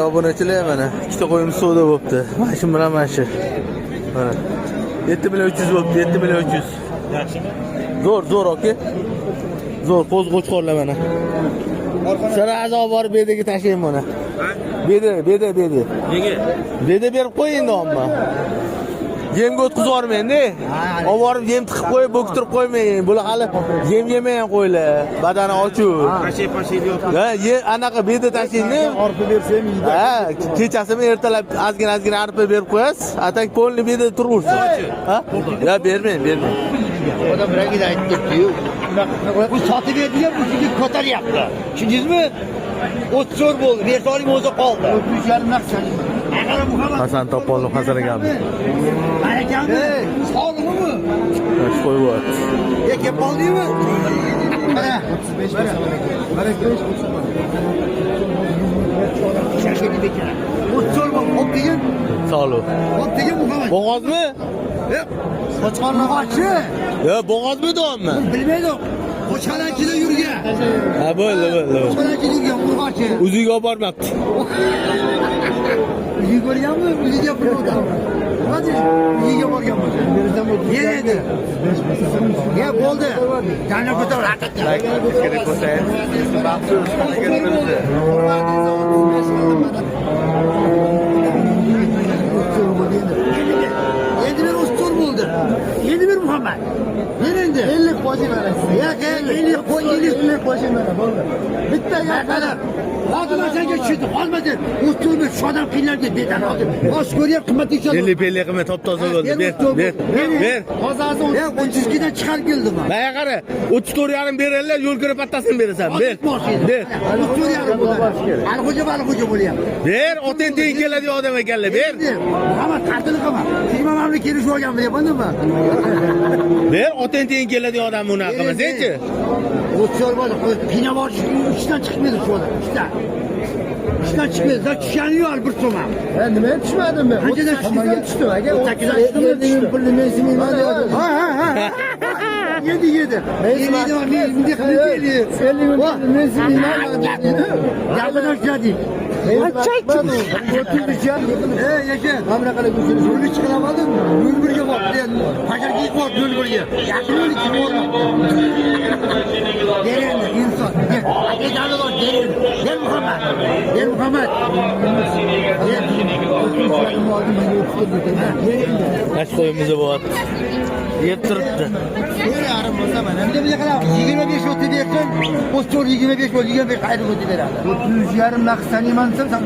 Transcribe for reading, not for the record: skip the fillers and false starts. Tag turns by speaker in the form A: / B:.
A: Obunachilar mana ikkita qo'yimiz savdo bo'pti. Mana shu bilan mana shu. Mana 7.300 bo'pti, 7.300. Yaxshimi? Zo'r, aka. Zo'r qo'zg'ochqorlar mana. Sarazo borib bediga tashlayman mana. Bedi. Nega? Bedi berib qo'ying amma. Yemga o'tkazib yubormang-da. Olib yem tiqib qo'yib, bo'ktirib qo'ymang. Bular hali yem yemagan qo'ylar. Badani ochuq. Pashay deyapti. Ha, anaqa bedi tashlayni. Arpa bersam yeydi. Ha, kechasimi ertalab ozgina arpa berib qo'yasiz. Atak polni bedi turaversin. Ha? Ya bermang.
B: Odam rangida aytibdi-yu. Bu sotib berdilar, bu sizga ko'taryapti. Tushundingizmi? 30 bo'ldi. Vertolim o'zi qoldi. 3.5 naqd.
A: Hasan Toponov Hasan akamiz.
B: Akami, sog'lig'imi?
A: Yosh qo'yibot.
B: Kelib qoldingmi? Mana 35 mana 5 shakili bekar. 30 bo'l, hop degan.
A: Sog'lik.
B: Hop degan Muhammad.
A: Bo'g'ozmi?
B: Qo'chqorni qochi.
A: Yo, bo'g'ozmi do'mmi?
B: Bilmaydim. Qo'chqoranchida yurgan.
A: Ha, bo'ldi.
B: Qo'chqoranchida yurgan urg'ochi.
A: O'ziga olib bormabdi.
B: Uyiga borganmi? Uyiga borgan. Hadi, uyiga borgan bo'lsa. Yerdi. Ya bo'ldi. Jana ko'tar.
A: Kerak bo'lsa, maxsus qilganimiz.
B: Endi bir ustoz bo'ldi. Endi bir Muhammad. Endi 50 qo'shib berasiz. Ya 50 qo'shib bo'ldi. Bitta gaplar. Hozir senga tushdi. Hozir ustozni shu odam qiynalgan bedan oldi. Osh ko'ryap qimmat ishlar.
A: 50 qimmat top-toza bo'ldi. Ber.
B: Hozir 32 dan chiqarib keldim.
A: Baya qara, 34.5 beradilar, yo'l ko'ra pattasini berasan. Ber.
B: 34.5 bo'ladi. Alxo'ja bo'lyapti.
A: Ber, oten teng keladigan odam ekanlar, ber.
B: Muhammad qatl qilma. Siz mamamni kelishib olgan bilyapmanmi?
A: Ber, oten teng keladigan odam bunaqa qilmasanchi.
B: O'tchor bo'ldi, pina bor, ishdan chiqmaydi shu odam, ishdan chiqmaydi, tushgani yo'q bir so'm ham.
C: Nima tushmadim men?
B: Qanchadan
C: tushdim aka?
B: 8dan tushdim.
C: Pulni men sinmayman dedi.
B: Ha. Yedi.
C: Men sinmayman dedi.
B: Gapidan ushladi. Yasha.
C: Mana qilib ko'chirish.
B: Yo'lga chiqolmadim. Yo'lga bor. Pajarga bor yo'lga. Yaqin yo'lga chiqib Derendi inson. Akadalı var derendi. Gel Muhammed.
A: Kaç koyumuzu bu at? Yettiribdi.
B: Yarım bo'lsa mana. Endi bizga qarab 25 o'tib bersin. O'stor 25 bo'ldi, 25 qaytib o'tib beradi.
C: 30.5 naqd sanayman desam